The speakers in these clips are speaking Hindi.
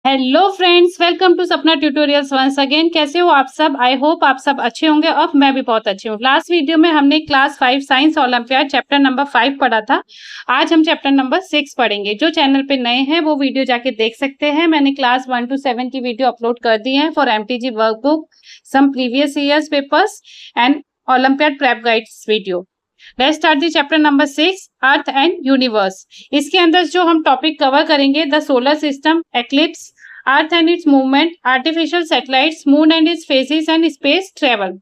हेलो फ्रेंड्स, वेलकम टू सपना ट्यूटोरियल्स वंस अगेन। कैसे हो आप सब? आई होप आप सब अच्छे होंगे और मैं भी बहुत अच्छी हूँ। लास्ट वीडियो में हमने class 5 science olympiad chapter number 5 पढ़ा था। आज हम चैप्टर नंबर 6 पढ़ेंगे। जो चैनल पे नए हैं वो वीडियो जाके देख सकते हैं। मैंने क्लास 1 to 7 की वीडियो अपलोड कर दी है for MTG workbook, some previous years papers and olympiad prep guides video. Let's start the chapter number 6, Earth and universe. इसके अंदर जो हम टॉपिक कवर करेंगे, the solar system, eclipse, Earth and its movement, artificial satellites, moon and its phases and space travel.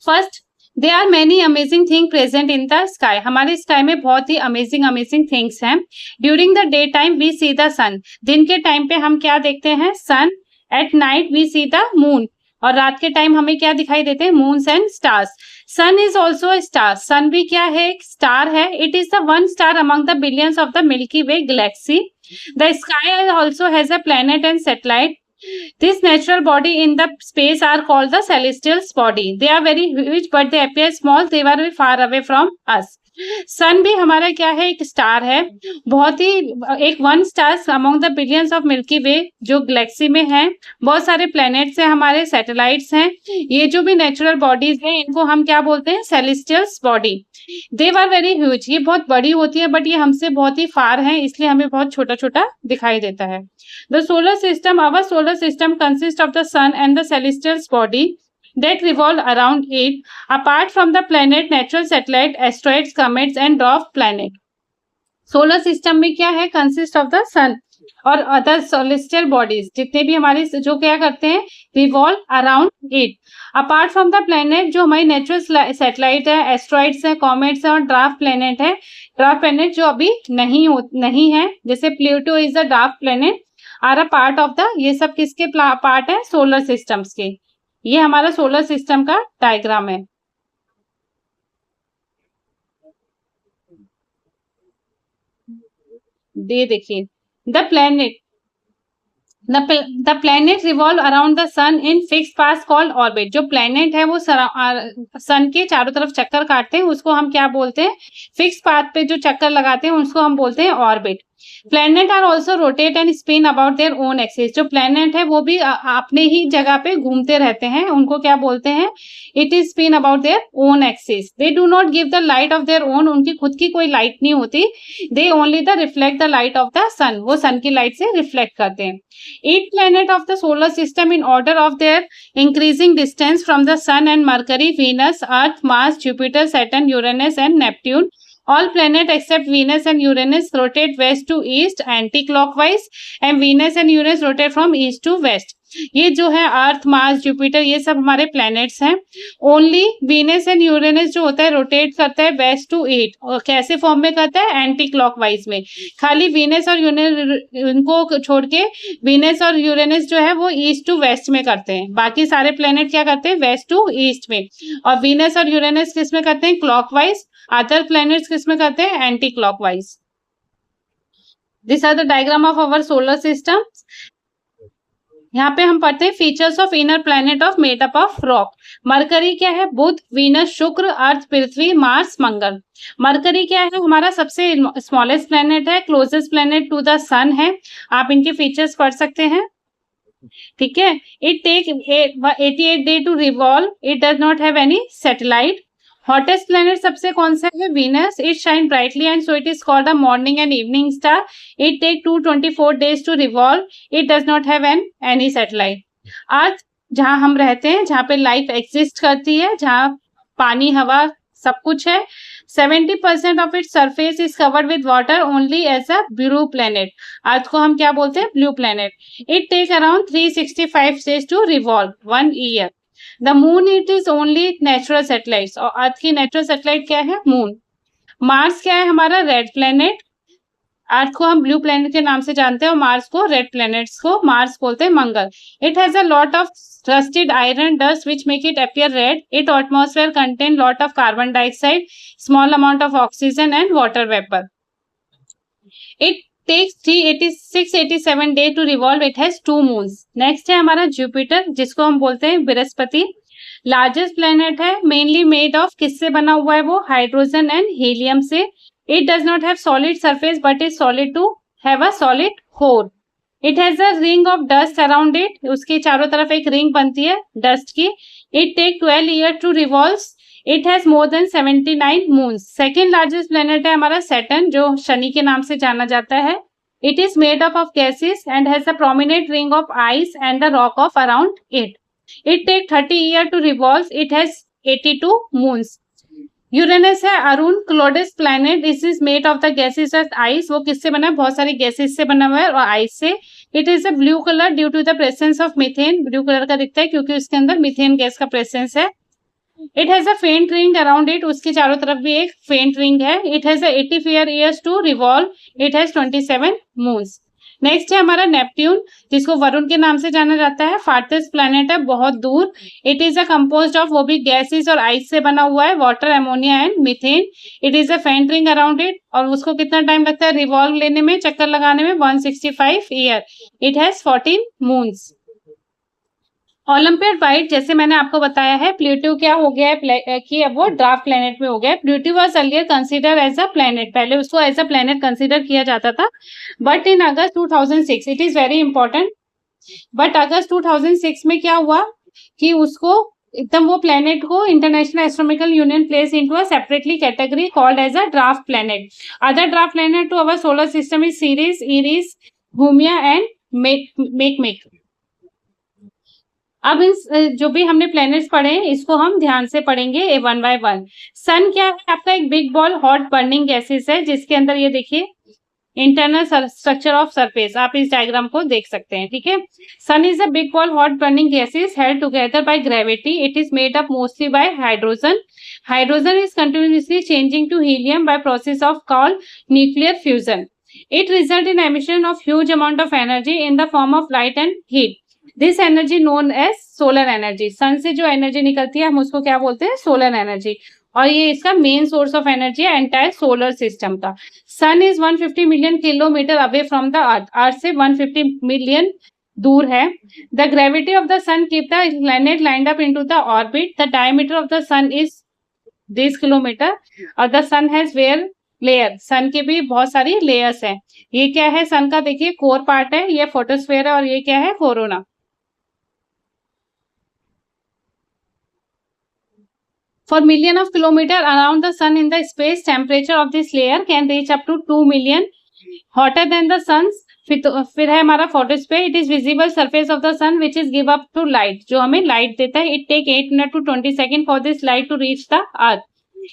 First, there are many amazing thing present in the sky. हमारे स्काई में बहुत ही अमेजिंग थिंग्स हैं। During the day time we see the sun. दिन के टाइम पे हम क्या देखते हैं? Sun. At night we see the moon. और रात के टाइम हमें क्या दिखाई देते हैं? Moons and stars. Sun is also a star. Sun भी क्या है? एक स्टार है। It is the one star among the billions of the Milky Way galaxy. The sky also has a planet and satellite. This natural body in the space are called the celestial body. They are very huge, but they appear small. They were far away from us. सन भी हमारा क्या है? एक स्टार है। बहुत ही एक one star among the billions of Milky Way जो गैलेक्सी में है। बहुत सारे प्लैनेट्स हैं, हमारे सैटेलाइट्स हैं। ये जो भी नेचुरल बॉडीज हैं इनको हम क्या बोलते हैं? Celestial body. They were very huge. ये बहुत बड़ी होती है बट ये हमसे बहुत ही फार है, इसलिए हमें बहुत छोटा छोटा दिखाई देता है। The solar system, our solar system consists of the sun and the celestial body that revolve around it. Apart from the planet, natural satellite, asteroids, comets and dwarf planet. Solar system में क्या है? कंसिस्ट ऑफ द सन और अदर सेलेस्टियल बॉडीज, जितने भी हमारे जो क्या करते हैं? Revolve around it. Apart from the planet, जो हमारी नेचुरल सैटेलाइट है, एस्ट्रॉइड्स है, कॉमेट्स है और ड्राफ्ट प्लेनेट है। ड्राफ्ट प्लेनेट जो अभी नहीं है, जैसे Pluto is the draft planet, are a part of the, ये सब किसके पार्ट है? सोलर सिस्टम्स के। ये हमारा सोलर सिस्टम का डायग्राम है। दे देखिए, the planet the planet revolve around the sun in fix path called orbit. जो प्लेनेट है वो सन के चारों तरफ चक्कर काटते हैं, उसको हम क्या बोलते हैं? फिक्स पाथ पे जो चक्कर लगाते हैं उसको हम बोलते हैं orbit. Planet are also rotate and spin about their own axis. जो प्लैनेट है वो भी अपने ही जगह पे घूमते रहते हैं, उनको क्या बोलते हैं? It is spin about their own axis. They do not give the light of their own. उनकी खुद की कोई लाइट नहीं होती। They only the reflect the light of the sun. वो सन की लाइट से रिफ्लेक्ट करते हैं। 8 planet of the solar system in order of their increasing distance from the sun and Mercury, Venus, Earth, Mars, Jupiter, Saturn, Uranus and Neptune. All planets except Venus and Uranus rotate west to east anti-clockwise and Venus and Uranus rotate from east to west. ये जो है अर्थ, मार्स, जुपिटर, ये सब हमारे प्लैनेट्स हैं। ओनली वीनस एंड यूरेनस जो होता है रोटेट करता है वेस्ट टू ईस्ट। और कैसे फॉर्म में करता है? एंटी क्लॉकवाइज में। खाली वीनस और यूरेनस, उनको छोड़ के वीनस और यूरेनस जो है वो ईस्ट टू वेस्ट में करते हैं। बाकी सारे प्लैनेट क्या करते हैं? वेस्ट टू ईस्ट में। और वीनस और यूरेनस किस में करते हैं? क्लॉकवाइज। अदर प्लैनेट्स किस में करते हैं? Anti clockwise. This are the diagram of our solar system. यहाँ पे हम पढ़ते हैं features of inner planet of made up of rock. Mercury क्या है? बुध, वीनस, शुक्र, अर्थ, पृथ्वी, मार्स, मंगल। मरकरी क्या है? हमारा सबसे स्मॉलेस्ट प्लैनेट है, closest planet to the sun है। आप इनके फीचर्स पढ़ सकते हैं, ठीक है। It take 88 day to revolve. It does not have any satellite. Hottest planet सबसे कौन सा है? Venus. It shine brightly and so it is called a morning and evening star. It take 224 days to revolve. It does not have any satellite. Earth, जहां हम रहते हैं, जहां पे लाइफ एग्जिस्ट करती है, जहां पानी, हवा सब कुछ है। 70% of its surface is covered with water only as a blue planet. Earth को हम क्या बोलते हैं? Blue planet. It take around 365 days to revolve, 1 year. The moon, it is only natural satellites. और अर्थ की नेचुरल सैटेलाइट क्या है? मून। मार्स क्या है? हमारा रेड प्लैनेट। अर्थ को हम ब्लू प्लैनेट के नाम से जानते हैं और मार्स को, रेड प्लैनेट्स को मार्स बोलते हैं, Mangal. It has a lot of rusted iron dust which make it appear red. Its atmosphere contain lot of carbon dioxide, small amount of oxygen and water vapor. It takes 687 days to revolve. It has 2 moons. Next है हमारा जुपिटर, जिसको हम बोलते हैं बृहस्पति। लार्जेस्ट प्लेनेट है, मेनली मेड ऑफ, किससे बना हुआ है वो? हाइड्रोजन एंड हीलियम से। It does not have solid surface but is solid to have a solid core. It has a ring of dust around it, उसके चारों तरफ एक रिंग बनती है डस्ट की। It take 12 year to revolve. It has more than 79 moons. Second largest planet है हमारा सैटर्न, जो शनि के नाम से जाना जाता है। It is made up of gases and has a prominent ring of ice and the rock of around it. It take 30 year to revolve. It has 82 moons. Uranus है Arun coldest planet. This is made of the gases and ice. वो किससे बना है? बहुत सारी गैसेस से बना हुआ है और आइस से। It is a blue colour due to the presence of methane. Blue colour का दिखता है क्योंकि उसके अंदर मीथेन गैस का प्रेजेंस है। It has a faint ring around it. उसके चारों तरफ भी एक फेंट रिंग है। It has 84 years to revolve. It has 27 moons. Next है हमारा नेपट्यून, जिसको वरुण के नाम से जाना जाता है। फार्टेस्ट प्लैनेट है, बहुत दूर। It is a composed of, वो भी गैसेस और आइस से बना हुआ है, water, ammonia and methane. It is a faint ring around it. और उसको कितना टाइम लगता है रिवॉल्व लेने में, चक्कर लगाने में? 165 year. It has 14 moons. Olympiad white, जैसे मैंने आपको बताया है, प्लूटो क्या हो गया है कि अब वो ड्राफ्ट प्लेनेट में हो गया है। Pluto was earlier consider as a planet, पहले उसको एज अ प्लेनेट कंसीडर किया जाता था, but in August 2006, it is very important, but August 2006 में क्या हुआ कि उसको एकदम वो प्लेनेट को International Astronomical Union place into a separately category called as a draft planet. Other draft planet to our solar system is Ceres, Eris, Haumea and Make. अब इस जो भी हमने प्लैनेट्स पढ़े हैं इसको हम ध्यान से पढ़ेंगे वन बाय वन। सन क्या है? आपका एक big ball hot burning gases है, जिसके अंदर ये देखिए इंटरनल स्ट्रक्चर ऑफ सरफेस, आप इस डायग्राम को देख सकते हैं, ठीक है। Sun is a big ball hot burning gases held together by gravity. It is made up mostly by hydrogen. Hydrogen is continuously changing to helium by process of called nuclear fusion. It results in emission of huge amount of energy in the form of light and heat. This energy known as solar energy. सन से जो एनर्जी निकलती है हम उसको क्या बोलते हैं? Solar energy. और ये इसका मेन सोर्स ऑफ एनर्जी है एंटायर सोलर सिस्टम का। Sun is 150 million kilometre away from the earth. Earth से 150 मिलियन दूर है। The gravity of the sun keep the planet lined up into the orbit. The diameter of the sun is this kilometre और the sun has where layer. Sun के भी बहुत सारी लेयर्स हैं। ये क्या है? सन का देखिए कोर पार्ट है, ये फोटोस्फेयर है और ये क्या है? Corona. Four million of kilometre around the sun in the space, temperature of this layer can reach up to 2 million hotter than the sun. फिर है हमारा photosphere. It is visible surface of the sun which is give up to light, जो हमें लाइट देता है। It take 8 minute to 20 second for this light to reach the earth.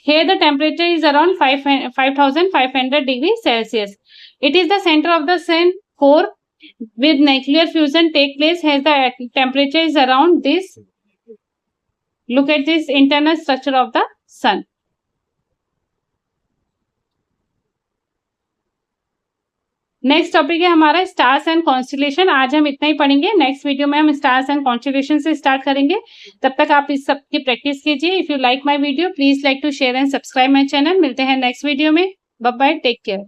Here the temperature is around 5500 degrees Celsius. It is the center of the sun core with nuclear fusion take place. Has the temperature is around this. Look at this internal structure of the sun. Next topic है हमारा स्टार्स एंड कॉन्स्टिलेशन। आज हम इतना ही पढ़ेंगे। नेक्स्ट वीडियो में हम स्टार्स एंड कॉन्स्टिलेशन से स्टार्ट करेंगे। तब तक आप इस सब की प्रैक्टिस कीजिए। If you like my video please like to share and subscribe my channel. मिलते हैं नेक्स्ट वीडियो में। Bye bye, take care.